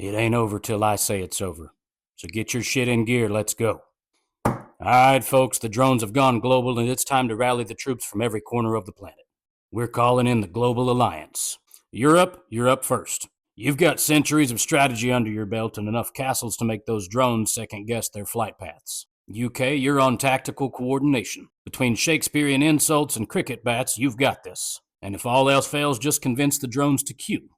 It ain't over till I say it's over. So get your shit in gear, let's go. Alright, folks, the drones have gone global and it's time to rally the troops from every corner of the planet. We're calling in the Global Alliance. Europe, you're up first. You've got centuries of strategy under your belt and enough castles to make those drones second guess their flight paths. UK, you're on tactical coordination. Between Shakespearean insults and cricket bats, you've got this. And if all else fails, just convince the drones to queue.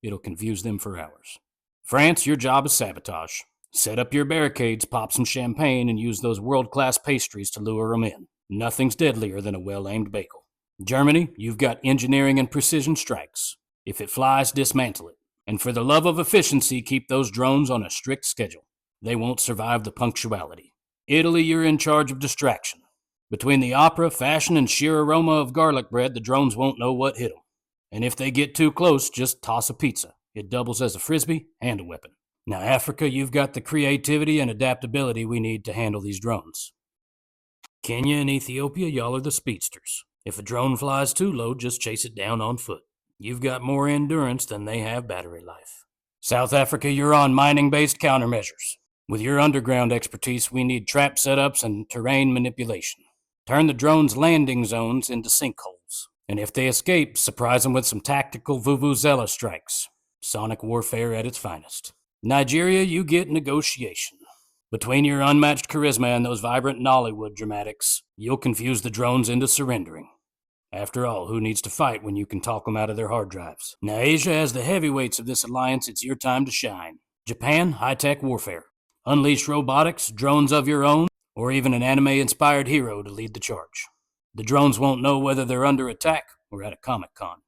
It'll confuse them for hours. France, your job is sabotage. Set up your barricades, pop some champagne, and use those world-class pastries to lure them in. Nothing's deadlier than a well-aimed bagel. Germany, you've got engineering and precision strikes. If it flies, dismantle it. And for the love of efficiency, keep those drones on a strict schedule. They won't survive the punctuality. Italy, you're in charge of distraction. Between the opera, fashion, and sheer aroma of garlic bread, the drones won't know what hit them. And if they get too close, just toss a pizza. It doubles as a frisbee and a weapon. Now, Africa, you've got the creativity and adaptability we need to handle these drones. Kenya and Ethiopia, y'all are the speedsters. If a drone flies too low, just chase it down on foot. You've got more endurance than they have battery life. South Africa, you're on mining-based countermeasures. With your underground expertise, we need trap setups and terrain manipulation. Turn the drones' landing zones into sinkholes. And if they escape, surprise them with some tactical vuvuzela strikes. Sonic warfare at its finest. Nigeria, you get negotiation. Between your unmatched charisma and those vibrant Nollywood dramatics, you'll confuse the drones into surrendering. After all, who needs to fight when you can talk them out of their hard drives? Now, Asia, as the heavyweights of this alliance, it's your time to shine. Japan, high-tech warfare. Unleash robotics, drones of your own, or even an anime-inspired hero to lead the charge. The drones won't know whether they're under attack or at a Comic-Con.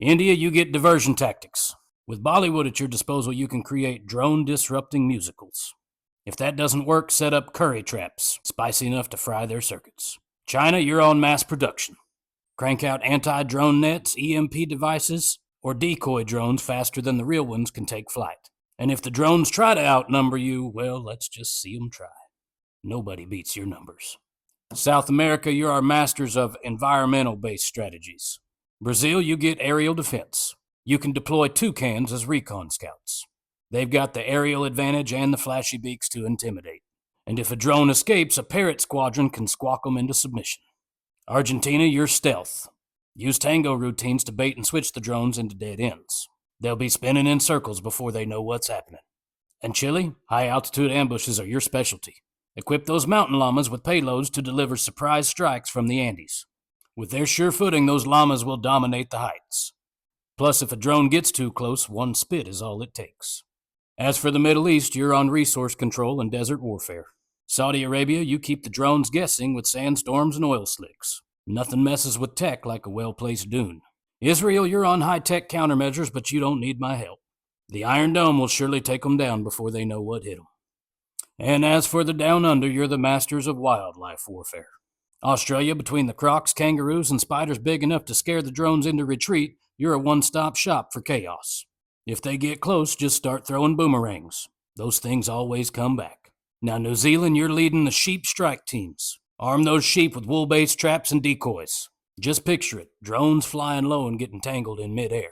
India, you get diversion tactics. With Bollywood at your disposal, you can create drone-disrupting musicals. If that doesn't work, set up curry traps, spicy enough to fry their circuits. China, you're on mass production. Crank out anti-drone nets, EMP devices, or decoy drones faster than the real ones can take flight. And if the drones try to outnumber you, well, let's just see them try. Nobody beats your numbers. South America, you're our masters of environmental-based strategies. Brazil, you get aerial defense. You can deploy toucans as recon scouts. They've got the aerial advantage and the flashy beaks to intimidate. And if a drone escapes, a parrot squadron can squawk them into submission. Argentina, you're stealth. Use tango routines to bait and switch the drones into dead ends. They'll be spinning in circles before they know what's happening. And Chile, high-altitude ambushes are your specialty. Equip those mountain llamas with payloads to deliver surprise strikes from the Andes. With their sure footing, those llamas will dominate the heights. Plus, if a drone gets too close, one spit is all it takes. As for the Middle East, you're on resource control and desert warfare. Saudi Arabia, you keep the drones guessing with sandstorms and oil slicks. Nothing messes with tech like a well-placed dune. Israel, you're on high-tech countermeasures, but you don't need my help. The Iron Dome will surely take them down before they know what hit them. And as for the Down Under, you're the masters of wildlife warfare. Australia, between the crocs, kangaroos, and spiders big enough to scare the drones into retreat, you're a one-stop shop for chaos. If they get close, just start throwing boomerangs. Those things always come back. Now, New Zealand, you're leading the sheep strike teams. Arm those sheep with wool-based traps and decoys. Just picture it, drones flying low and getting tangled in midair.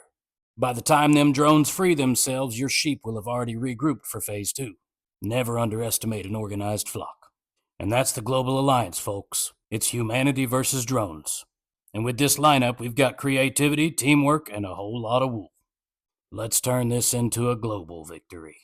By the time them drones free themselves, your sheep will have already regrouped for Phase 2. Never underestimate an organized flock. And that's the Global Alliance, folks. It's humanity versus drones. And with this lineup, we've got creativity, teamwork, and a whole lot of wool. Let's turn this into a global victory.